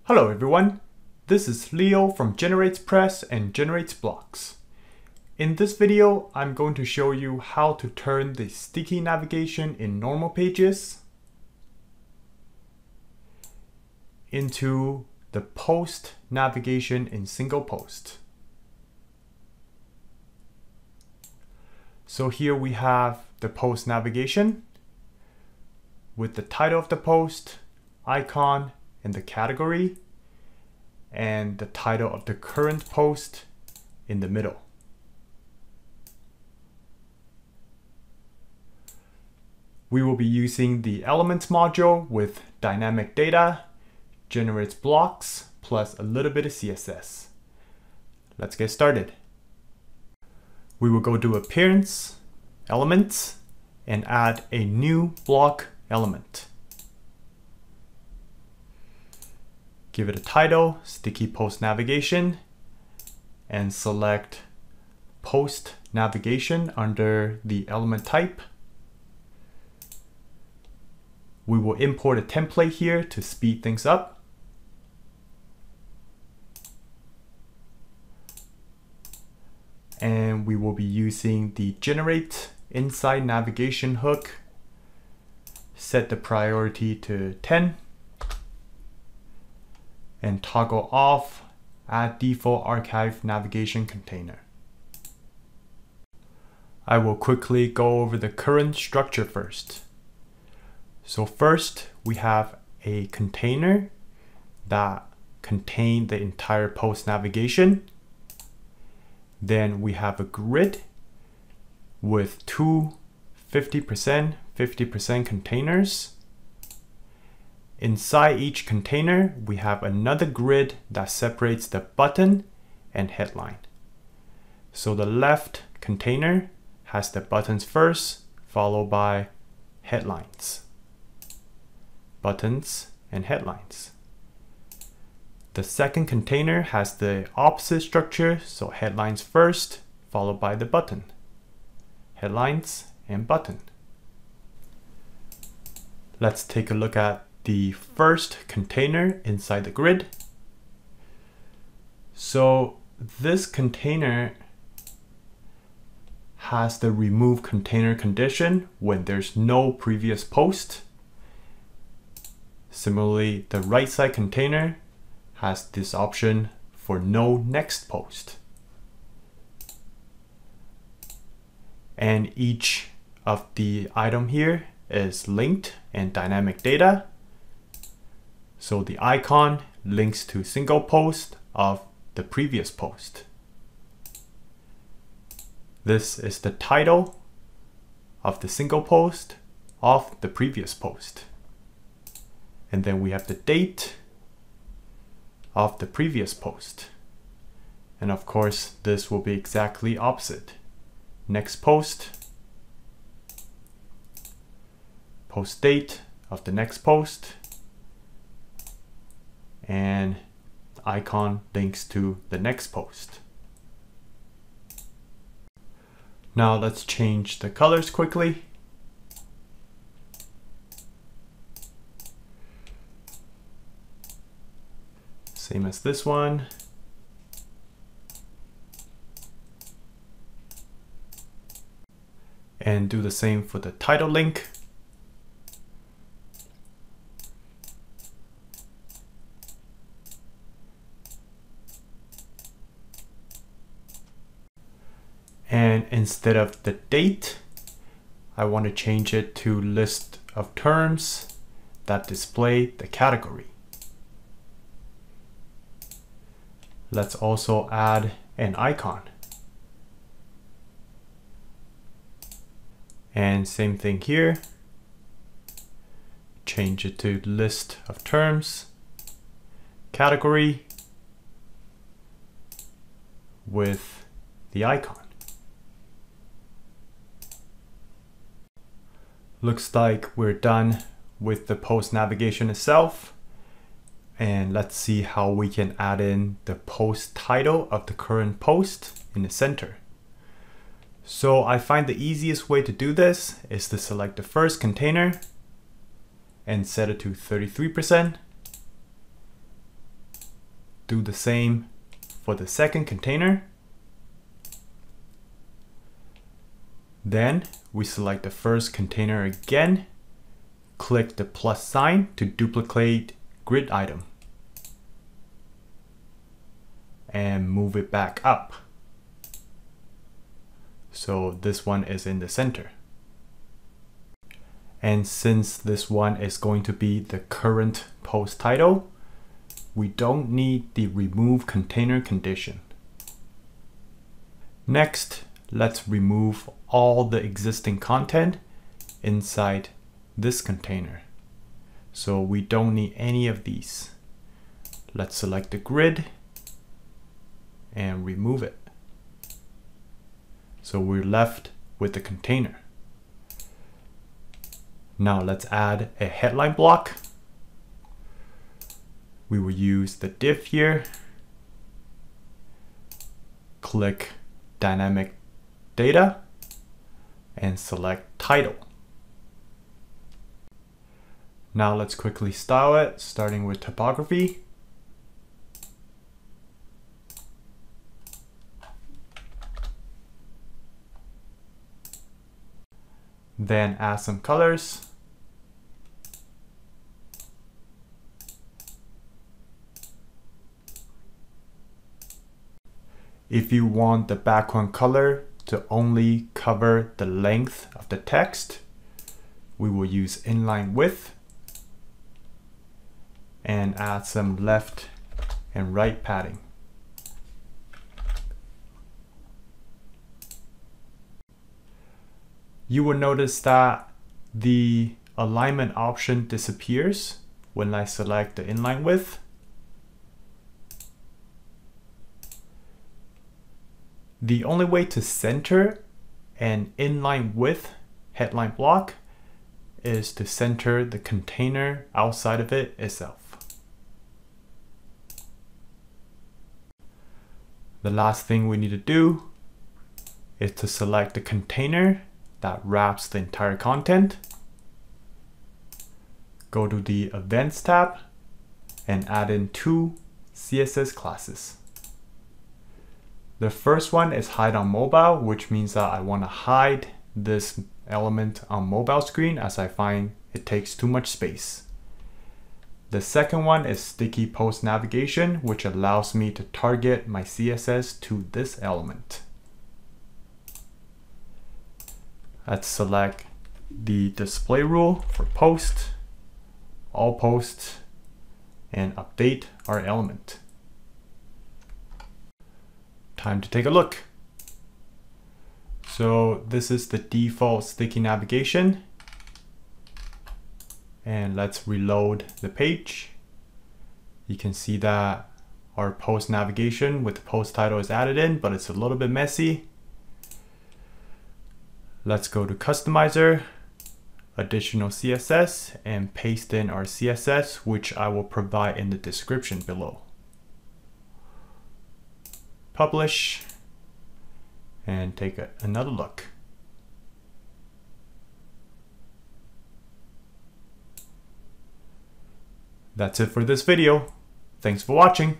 Hello everyone, this is Leo from GeneratePress and GenerateBlocks. In this video, I'm going to show you how to turn the sticky navigation in normal pages into the post navigation in single post. So here we have the post navigation with the title of the post, icon, and the category, and the title of the current post in the middle. We will be using the Elements module with dynamic data, GenerateBlocks, plus a little bit of CSS. Let's get started. We will go to Appearance, Elements, and add a new block element. Give it a title, Sticky Post Navigation, and select Post Navigation under the element type. We will import a template here to speed things up. And we will be using the Generate Inside Navigation hook. Set the priority to 10. And toggle off Add Default Archive Navigation Container. I will quickly go over the current structure first. So first, we have a container that contains the entire post navigation. Then we have a grid with two 50% containers. Inside each container, we have another grid that separates the button and headline. So the left container has the buttons first, followed by headlines. Buttons and headlines. The second container has the opposite structure, so headlines first, followed by the button. Headlines and button. Let's take a look at the first container inside the grid. So this container has the remove container condition when there's no previous post. Similarly, the right side container has this option for no next post. And each of the item here is linked and dynamic data. So the icon links to single post of the previous post. This is the title of the single post of the previous post. And then we have the date of the previous post. And of course, this will be exactly opposite. Next post, post date of the next post, and the icon links to the next post. Now let's change the colors quickly. Same as this one. And do the same for the title link. And instead of the date, I want to change it to list of terms that display the category. Let's also add an icon. And same thing here. Change it to list of terms, category, with the icon. Looks like we're done with the post navigation itself. And let's see how we can add in the post title of the current post in the center. So I find the easiest way to do this is to select the first container and set it to 33%. do the same for the second container. Then we select the first container again, click the plus sign to duplicate grid item, and move it back up. So this one is in the center. And since this one is going to be the current post title, we don't need the remove container condition. Next, let's remove all the existing content inside this container. So we don't need any of these. Let's select the grid and remove it. So we're left with the container. Now let's add a headline block. We will use the div here. Click dynamic data and select title. Now let's quickly style it, starting with typography. Then add some colors. If you want the background color to only cover the length of the text, we will use inline width and add some left and right padding. You will notice that the alignment option disappears when I select the inline width. The only way to center an inline width headline block is to center the container outside of it itself. The last thing we need to do is to select the container that wraps the entire content. Go to the Events tab and add in 2 CSS classes. The first one is hide on mobile, which means that I want to hide this element on mobile screen as I find it takes too much space. The second one is sticky post navigation, which allows me to target my CSS to this element. Let's select the display rule for post, all posts, and update our element. Time to take a look. So this is the default sticky navigation. And let's reload the page. You can see that our post navigation with the post title is added in, but it's a little bit messy. Let's go to Customizer, Additional CSS, and paste in our CSS, which I will provide in the description below. Publish, and take another look. That's it for this video. Thanks for watching.